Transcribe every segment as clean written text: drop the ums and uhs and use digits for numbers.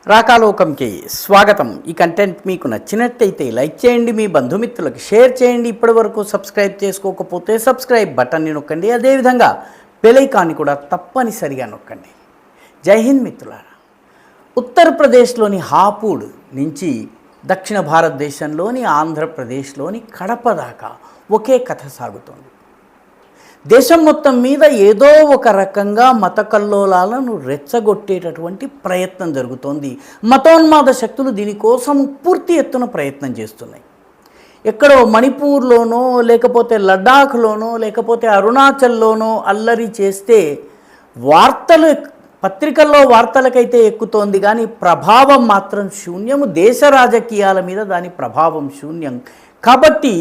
రాకాలోకంకి స్వాగతం. ఈ కంటెంట్ మీకు నచ్చినట్టయితే లైక్ చేయండి, మీ బంధుమిత్రులకు షేర్ చేయండి. ఇప్పటివరకు సబ్స్క్రైబ్ చేసుకోకపోతే సబ్స్క్రైబ్ బటన్ని నొక్కండి. అదేవిధంగా బెల్ ఐకాన్ని కూడా తప్పనిసరిగా నొక్కండి. జై హింద్ మిత్రులారా. ఉత్తరప్రదేశ్లోని హాపూడ్ నుంచి దక్షిణ భారతదేశంలోని ఆంధ్రప్రదేశ్లోని కడప దాకా ఒకే కథ సాగుతోంది. దేశం మొత్తం మీద ఏదో ఒక రకంగా మత కల్లోలాలను రెచ్చగొట్టేటటువంటి ప్రయత్నం జరుగుతోంది. మతోన్మాద శక్తులు దీనికోసం పూర్తి ఎత్తున ప్రయత్నం చేస్తున్నాయి. ఎక్కడో మణిపూర్లోనో లేకపోతే లడాఖ్లోనో లేకపోతే అరుణాచల్లోనో అల్లరి చేస్తే వార్తలు పత్రికల్లో వార్తలకైతే ఎక్కుతోంది, కానీ ప్రభావం మాత్రం శూన్యము. దేశ రాజకీయాల మీద దాని ప్రభావం శూన్యం. కాబట్టి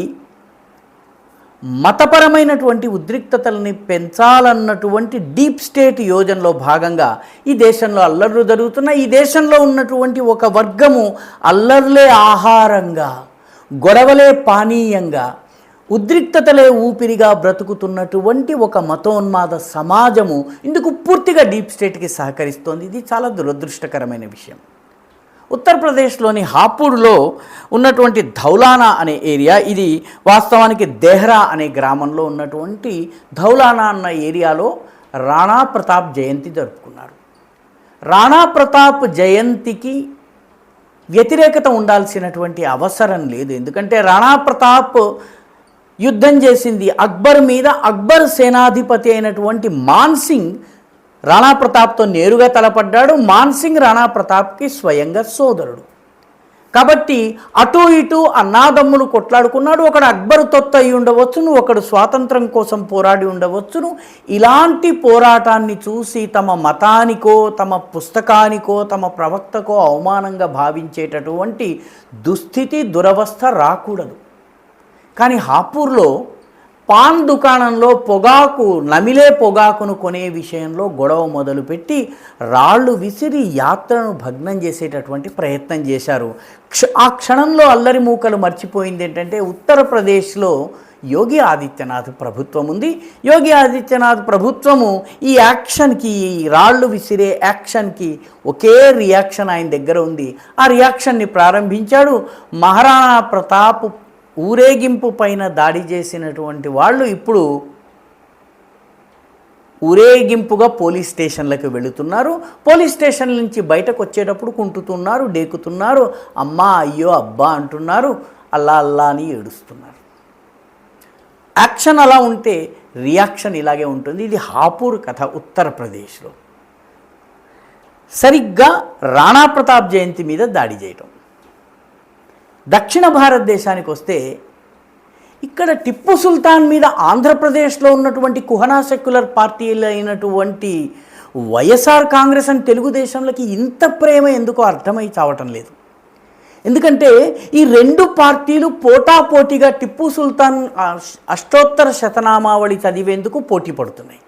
మతపరమైనటువంటి ఉద్రిక్తతల్ని పెంచాలన్నటువంటి డీప్ స్టేట్ యోజనలో భాగంగా ఈ దేశంలో అల్లర్లు జరుగుతున్నాయి. ఈ దేశంలో ఉన్నటువంటి ఒక వర్గము అల్లర్లే ఆహారంగా, గొడవలే పానీయంగా, ఉద్రిక్తతలే ఊపిరిగా బ్రతుకుతున్నటువంటి ఒక మతోన్మాద సమాజము ఇందుకు పూర్తిగా డీప్ స్టేట్కి సహకరిస్తోంది. ఇది చాలా దురదృష్టకరమైన విషయం. ఉత్తరప్రదేశ్లోని హాపూడ్లో ఉన్నటువంటి ధౌలానా అనే ఏరియా, ఇది వాస్తవానికి దేహ్రా అనే గ్రామంలో ఉన్నటువంటి ధౌలానా అన్న ఏరియాలో రాణా ప్రతాప్ జయంతి జరుపుకున్నారు. రాణా ప్రతాప్ జయంతికి వ్యతిరేకత ఉండాల్సినటువంటి అవసరం లేదు. ఎందుకంటే రాణా ప్రతాప్ యుద్ధం చేసింది అక్బర్ మీద. అక్బర్ సేనాధిపతి అయినటువంటి మాన్సింగ్ రాణా ప్రతాప్తో నేరుగా తలపడ్డాడు. మాన్సింగ్ రాణా ప్రతాప్కి స్వయంగా సోదరుడు. కాబట్టి అటు ఇటు అన్నాదమ్ములు కొట్లాడుకున్నాడు. ఒకడు అక్బర్ తొత్తు అయి ఉండవచ్చును, ఒకడు స్వాతంత్రం కోసం పోరాడి ఉండవచ్చును. ఇలాంటి పోరాటాన్ని చూసి తమ మతానికో తమ పుస్తకానికో తమ ప్రవక్తకో అవమానంగా భావించేటటువంటి దుస్థితి, దురవస్థ రాకూడదు. కానీ హాపూర్లో పాన్ దుకాణంలో పొగాకు, నమిలే పొగాకును కొనే విషయంలో గొడవ మొదలుపెట్టి రాళ్ళు విసిరి యాత్రను భగ్నం చేసేటటువంటి ప్రయత్నం చేశారు. ఆ క్షణంలో అల్లరి మూకలు మర్చిపోయింది ఏంటంటే ఉత్తరప్రదేశ్లో యోగి ఆదిత్యనాథ్ ప్రభుత్వం ఉంది. యోగి ఆదిత్యనాథ్ ప్రభుత్వము ఈ యాక్షన్కి, ఈ రాళ్ళు విసిరే యాక్షన్కి ఒకే రియాక్షన్ ఆయన దగ్గర ఉంది. ఆ రియాక్షన్ని ప్రారంభించాడు. మహారాణా ప్రతాప్ ఊరేగింపు పైన దాడి చేసినటువంటి వాళ్ళు ఇప్పుడు ఊరేగింపుగా పోలీస్ స్టేషన్లకు వెళుతున్నారు. పోలీస్ స్టేషన్ నుంచి బయటకు వచ్చేటప్పుడు కుంటుతున్నారు, డేకుతున్నారు, అమ్మా అయ్యో అబ్బా అంటున్నారు, అల్లా అల్లా అని ఏడుస్తున్నారు. యాక్షన్ అలా ఉంటే రియాక్షన్ ఇలాగే ఉంటుంది. ఇది హాపూర్ కథ ఉత్తరప్రదేశ్లో. సరిగ్గా రాణా ప్రతాప్ జయంతి మీద దాడి చేయటం. దక్షిణ భారతదేశానికి వస్తే ఇక్కడ టిప్పు సుల్తాన్ మీద ఆంధ్రప్రదేశ్లో ఉన్నటువంటి కుహనా సెక్యులర్ పార్టీలు అయినటువంటి వైఎస్ఆర్ కాంగ్రెస్ అని తెలుగుదేశంలోకి ఇంత ప్రేమ ఎందుకో అర్థమై చావటం లేదు. ఎందుకంటే ఈ రెండు పార్టీలు పోటాపోటీగా టిప్పు సుల్తాన్ అష్టోత్తర శతనామావళి చదివేందుకు పోటీ పడుతున్నాయి.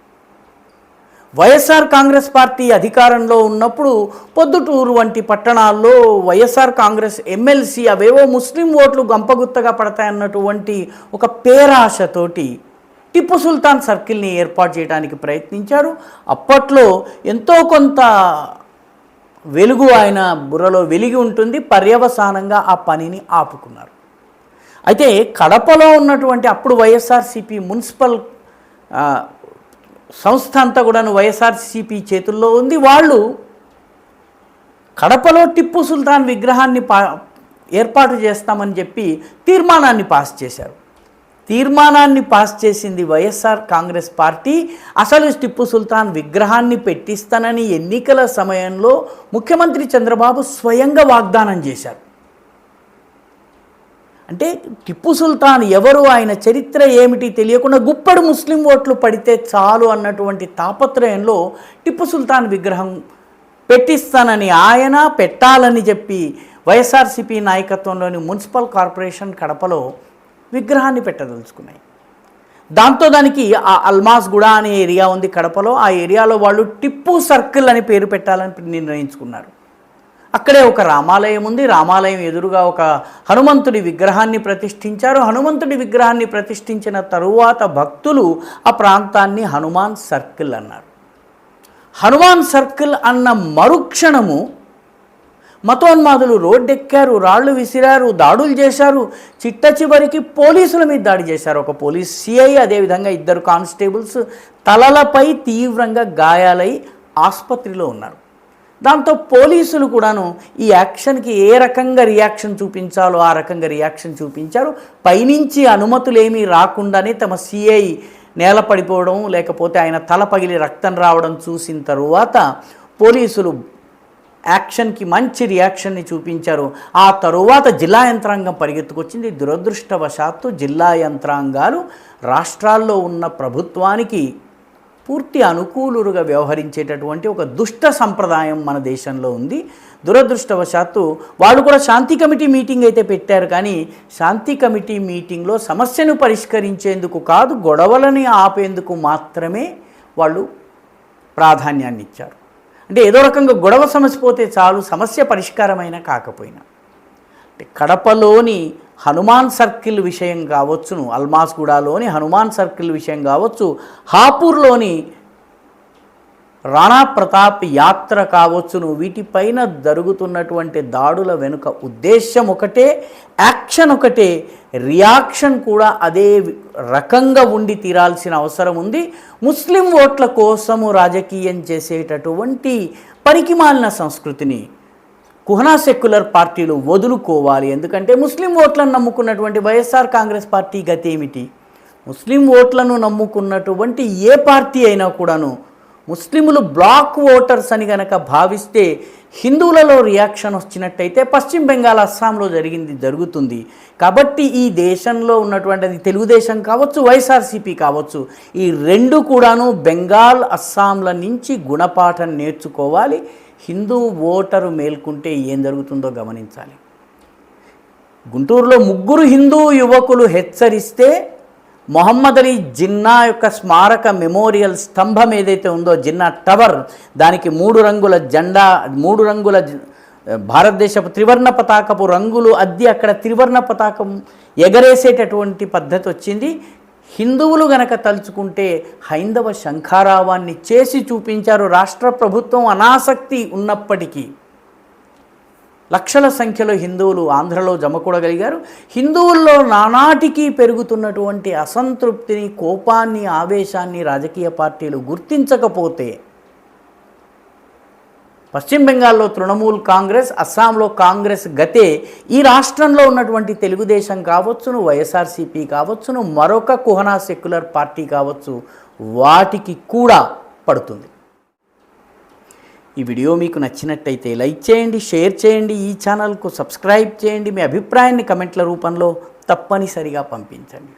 వైఎస్ఆర్ కాంగ్రెస్ పార్టీ అధికారంలో ఉన్నప్పుడు పొద్దుటూరు వంటి పట్టణాల్లో వైఎస్ఆర్ కాంగ్రెస్ ఎమ్మెల్సీ అవేవో ముస్లిం ఓట్లు గంపగుత్తగా పడతాయన్నటువంటి ఒక పేరాశతోటి టిప్పు సుల్తాన్ సర్కిల్ని ఏర్పాటు చేయడానికి ప్రయత్నించారు. అప్పట్లో ఎంతో కొంత వెలుగు ఆయన బుర్రలో వెలిగి ఉంటుంది. పర్యవసానంగా ఆ పనిని ఆపుకున్నారు. అయితే కడపలో ఉన్నటువంటి అప్పుడు వైఎస్ఆర్సీపీ మున్సిపల్ సంస్థ అంతా కూడా వైఎస్ఆర్సీపీ చేతుల్లో ఉంది. వాళ్ళు కడపలో టిప్పు సుల్తాన్ విగ్రహాన్ని ఏర్పాటు చేస్తామని చెప్పి తీర్మానాన్ని పాస్ చేశారు. తీర్మానాన్ని పాస్ చేసింది వైఎస్ఆర్ కాంగ్రెస్ పార్టీ. అసలు టిప్పు సుల్తాన్ విగ్రహాన్ని పెట్టిస్తానని ఎన్నికల సమయంలో ముఖ్యమంత్రి చంద్రబాబు స్వయంగా వాగ్దానం చేశారు. అంటే టిప్పు సుల్తాన్ ఎవరు, ఆయన చరిత్ర ఏమిటి తెలియకుండా గుప్పడు ముస్లిం ఓట్లు పడితే చాలు అన్నటువంటి తాపత్రయంలో టిప్పు సుల్తాన్ విగ్రహం పెట్టిస్తానని, ఆయన పెట్టాలని చెప్పి వైఎస్ఆర్సీపీ నాయకత్వంలోని మున్సిపల్ కార్పొరేషన్ కడపలో విగ్రహాన్ని పెట్టదలుచుకున్నాయి. దాంతో దానికి ఆ అల్మాస్ గూడ అనే ఏరియా ఉంది కడపలో. ఆ ఏరియాలో వాళ్ళు టిప్పు సర్కిల్ అని పేరు పెట్టాలని నిర్ణయించుకున్నారు. అక్కడే ఒక రామాలయం ఉంది. రామాలయం ఎదురుగా ఒక హనుమంతుడి విగ్రహాన్ని ప్రతిష్ఠించారు. హనుమంతుడి విగ్రహాన్ని ప్రతిష్ఠించిన తరువాత భక్తులు ఆ ప్రాంతాన్ని హనుమాన్ సర్కిల్ అన్నారు. హనుమాన్ సర్కిల్ అన్న మరుక్షణము మతోన్మాదులు రోడ్డెక్కారు, రాళ్లు విసిరారు, దాడులు చేశారు, చిట్ట చివరికి పోలీసుల మీద దాడి చేశారు. ఒక పోలీస్ సిఐ, అదేవిధంగా 2 కానిస్టేబుల్స్ తలలపై తీవ్రంగా గాయాలై ఆసుపత్రిలో ఉన్నారు. దాంతో పోలీసులు కూడాను ఈ యాక్షన్కి ఏ రకంగా రియాక్షన్ చూపించాలో ఆ రకంగా రియాక్షన్ చూపించారు. పైనుంచి అనుమతులేమీ రాకుండానే తమ సిఐ నేల పడిపోవడం, లేకపోతే ఆయన తల పగిలి రక్తం రావడం చూసిన తరువాత పోలీసులు యాక్షన్కి మంచి రియాక్షన్ని చూపించారు. ఆ తరువాత జిల్లా యంత్రాంగం పరిగెత్తుకొచ్చింది. దురదృష్టవశాత్తు జిల్లా యంత్రాంగాలు రాష్ట్రాల్లో ఉన్న ప్రభుత్వానికి పూర్తి అనుకూలుగా వ్యవహరించేటటువంటి ఒక దుష్ట సంప్రదాయం మన దేశంలో ఉంది. దురదృష్టవశాత్తు వాళ్ళు కూడా శాంతి కమిటీ మీటింగ్ అయితే పెట్టారు, కానీ శాంతి కమిటీ మీటింగ్లో సమస్యను పరిష్కరించేందుకు కాదు, గొడవలని ఆపేందుకు మాత్రమే వాళ్ళు ప్రాధాన్యాన్ని ఇచ్చారు. అంటే ఏదో రకంగా గొడవ సమస్య పోతే చాలు, సమస్య పరిష్కారమైనా కాకపోయినా. అంటే కడపలోని హనుమాన్ సర్కిల్ విషయం కావచ్చును, అల్మాస్గూడలోని హనుమాన్ సర్కిల్ విషయం కావచ్చు, హాపూర్లోని రాణా ప్రతాప్ యాత్ర కావచ్చును, వీటిపైన జరుగుతున్నటువంటి దాడుల వెనుక ఉద్దేశం ఒకటే, యాక్షన్ ఒకటే, రియాక్షన్ కూడా అదే రకంగా ఉండి తీరాల్సిన అవసరం ఉంది. ముస్లిం ఓట్ల కోసము రాజకీయం చేసేటటువంటి పనికిమాలిన సంస్కృతిని కుహనా సెక్యులర్ పార్టీలు వదులుకోవాలి. ఎందుకంటే ముస్లిం ఓట్లను నమ్ముకున్నటువంటి వైఎస్ఆర్ కాంగ్రెస్ పార్టీ గతి ఏమిటి? ముస్లిం ఓట్లను నమ్ముకున్నటువంటి ఏ పార్టీ అయినా కూడాను ముస్లిములు బ్లాక్ ఓటర్స్ అని గనక భావిస్తే హిందువులలో రియాక్షన్ వచ్చినట్టయితే పశ్చిమ బెంగాల్, అస్సాంలో జరుగుతుంది. కాబట్టి ఈ దేశంలో ఉన్నటువంటిది తెలుగుదేశం కావచ్చు, వైఎస్ఆర్సీపీ కావచ్చు, ఈ రెండు కూడాను బెంగాల్, అస్సాంల నుంచి గుణపాఠం నేర్చుకోవాలి. హిందూ ఓటరు మేల్కుంటే ఏం జరుగుతుందో గమనించాలి. గుంటూరులో 3 హిందూ యువకులు హెచ్చరిస్తే మొహమ్మద్ అలీ జిన్నా యొక్క స్మారక మెమోరియల్ స్తంభం ఏదైతే ఉందో, జిన్నా టవర్, దానికి 3 రంగుల జెండా, 3 రంగుల భారతదేశపు త్రివర్ణ పతాకపు రంగులు అద్ది అక్కడ త్రివర్ణ పతాకం ఎగరేసేటటువంటి పద్ధతి వచ్చింది. హిందువులు గనక తలుచుకుంటే హైందవ శంఖారావాన్ని చేసి చూపించారు. రాష్ట్ర ప్రభుత్వం అనాసక్తి ఉన్నప్పటికీ లక్షల సంఖ్యలో హిందువులు ఆంధ్రలో జమకూడగలిగారు. హిందువుల్లో నానాటికి పెరుగుతున్నటువంటి అసంతృప్తిని, కోపాన్ని, ఆవేశాన్ని రాజకీయ పార్టీలు గుర్తించకపోతే పశ్చిమ బెంగాల్లో తృణమూల్ కాంగ్రెస్, అస్సాంలో కాంగ్రెస్ గతే ఈ రాష్ట్రంలో ఉన్నటువంటి తెలుగుదేశం కావచ్చును, వైఎస్ఆర్సీపీ కావచ్చును, మరొక కుహనా సెక్యులర్ పార్టీ కావచ్చు, వాటికి కూడా పడుతుంది. ఈ వీడియో మీకు నచ్చినట్టయితే లైక్ చేయండి, షేర్ చేయండి, ఈ ఛానల్కు సబ్స్క్రైబ్ చేయండి. మీ అభిప్రాయాన్ని కమెంట్ల రూపంలో తప్పనిసరిగా పంపించండి.